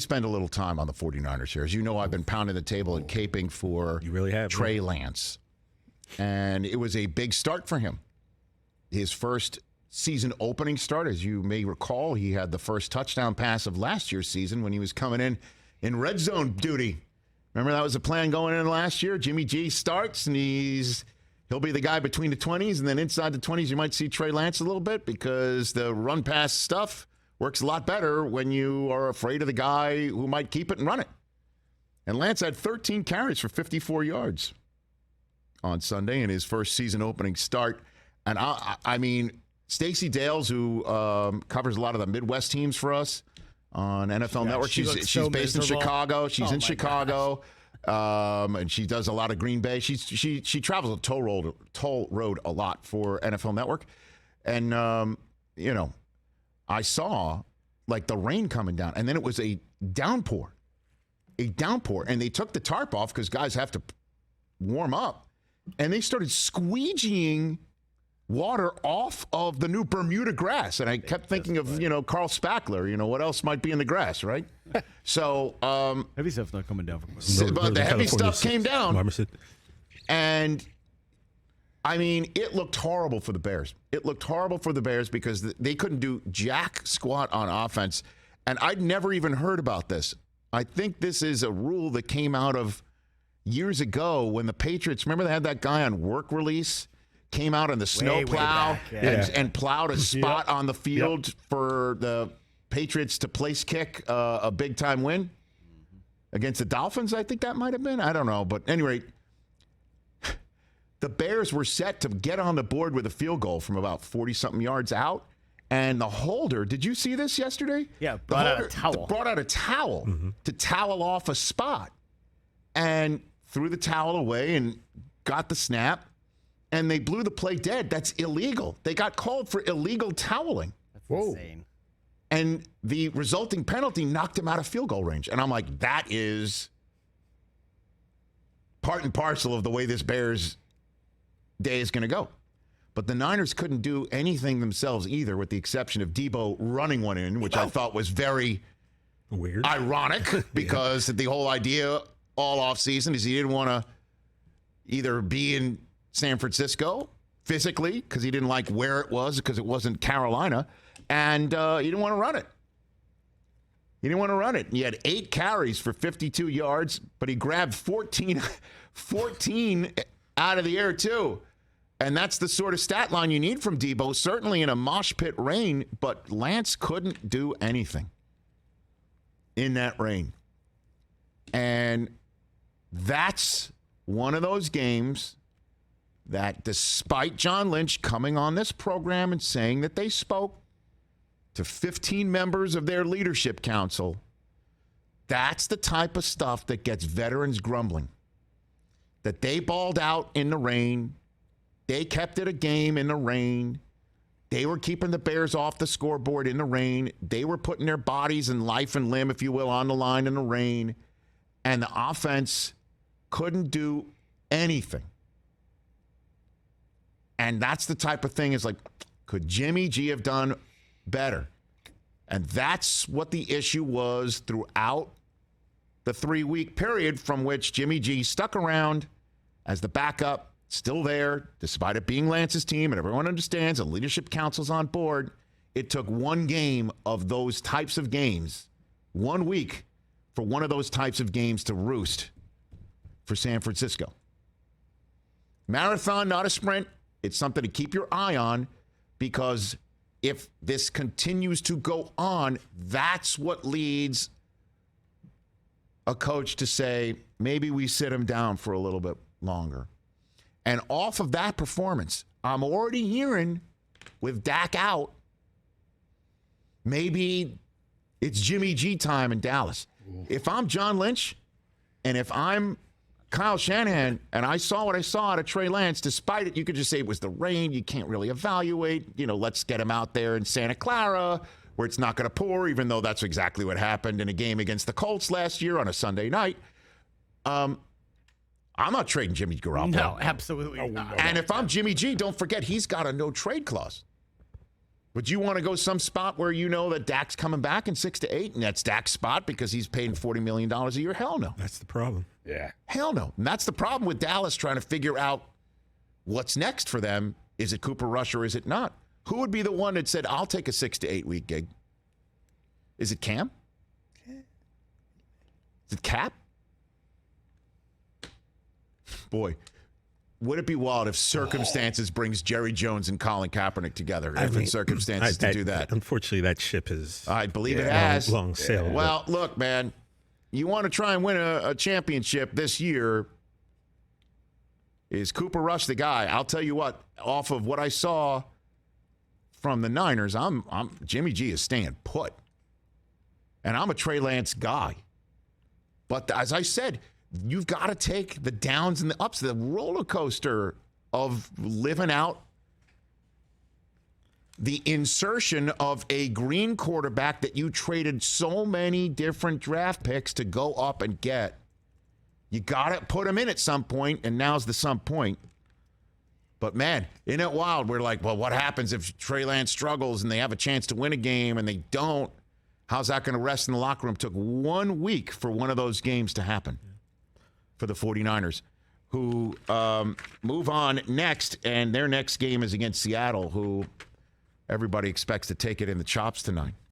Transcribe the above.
spend a little time on the 49ers here. As you know, I've been pounding the table and caping for Trey Lance. And it was a big start for him. His first season opening start, as you may recall, he had the first touchdown pass of last year's season when he was coming in red zone duty. Remember that was the plan going in last year? Jimmy G starts, and he'll be the guy between the 20s, and then inside the 20s you might see Trey Lance a little bit because the run-pass stuff works a lot better when you are afraid of the guy who might keep it and run it. And Lance had 13 carries for 54 yards on Sunday in his first season opening start. And I mean, Stacey Dales, who covers a lot of the Midwest teams for us on NFL Network, she's based in Chicago. She's in Chicago, and she does a lot of Green Bay. She travels a toll road a lot for NFL Network. And, I saw, like, the rain coming down, and then it was a downpour. And they took the tarp off because guys have to warm up, and they started squeegeeing water off of the new Bermuda grass. And I kept thinking of, Carl Spackler, what else might be in the grass, right? So heavy stuff's not coming down from but the heavy stuff came down. And I mean, it looked horrible for the Bears. It looked horrible for the Bears because they couldn't do jack squat on offense. And I'd never even heard about this. I think this is a rule that came out of years ago when the Patriots, remember they had that guy on work release, came out in the snow plow and plowed a spot on the field for the Patriots to place kick a big-time win against the Dolphins, I think that might have been. I don't know. But anyway, the Bears were set to get on the board with a field goal from about 40-something yards out. And the holder, did you see this yesterday? Yeah, brought out a towel to towel off a spot and threw the towel away and got the snap. And they blew the play dead. That's illegal. They got called for illegal toweling. That's insane. And the resulting penalty knocked him out of field goal range. And I'm like, that is part and parcel of the way this Bears day is going to go. But the Niners couldn't do anything themselves either, with the exception of Debo running one in, which I thought was very weird, ironic, because the whole idea all offseason is he didn't want to either be in San Francisco physically because he didn't like where it was because it wasn't Carolina, and he didn't want to run it. He had 8 carries for 52 yards, but he grabbed 14 out of the air too. And that's the sort of stat line you need from Debo, certainly in a mosh pit rain, but Lance couldn't do anything in that rain. And that's one of those games that, despite John Lynch coming on this program and saying that they spoke to 15 members of their leadership council, that's the type of stuff that gets veterans grumbling. That they balled out in the rain. They kept it a game in the rain. They were keeping the Bears off the scoreboard in the rain. They were putting their bodies and life and limb, if you will, on the line in the rain. And the offense couldn't do anything. And that's the type of thing is like, could Jimmy G have done better? And that's what the issue was throughout the 3-week period, from which Jimmy G stuck around as the backup, still there, despite it being Lance's team, and everyone understands, the leadership council's on board. It took one game of those types of games, 1 week, for one of those types of games to roost for San Francisco. Marathon, not a sprint. It's something to keep your eye on, because if this continues to go on, that's what leads a coach to say, maybe we sit him down for a little bit longer. And off of that performance, I'm already hearing, with Dak out, maybe it's Jimmy G time in Dallas. If I'm John Lynch, and if I'm Kyle Shanahan, and I saw what I saw out of Trey Lance, despite it, you could just say it was the rain. You can't really evaluate. Let's get him out there in Santa Clara where it's not going to pour, even though that's exactly what happened in a game against the Colts last year on a Sunday night. I'm not trading Jimmy Garoppolo. No, absolutely not. And if I'm Jimmy G, don't forget he's got a no-trade clause. But you want to go some spot where you know that Dak's coming back in 6 to 8, and that's Dak's spot because he's paying $40 million a year? Hell no. That's the problem. Yeah. Hell no. And that's the problem with Dallas trying to figure out what's next for them. Is it Cooper Rush or is it not? Who would be the one that said, I'll take a 6 to 8 week gig? Is it Cam? Is it Cap? Boy, would it be wild if circumstances brings Jerry Jones and Colin Kaepernick together? Circumstances to do that. Unfortunately, that ship has. I believe it has. Long sailed. Well, look, man, you want to try and win a championship this year. Is Cooper Rush the guy? I'll tell you what, off of what I saw from the Niners, Jimmy G is staying put. And I'm a Trey Lance guy. But as I said, you've got to take the downs and the ups, the roller coaster of living out the insertion of a green quarterback that you traded so many different draft picks to go up and get. You got to put him in at some point, and now's the some point. But, man, isn't it wild? We're like, well, what happens if Trey Lance struggles and they have a chance to win a game and they don't? How's that going to rest in the locker room? Took 1 week for one of those games to happen for the 49ers, who move on next, and their next game is against Seattle, who everybody expects to take it in the chops tonight.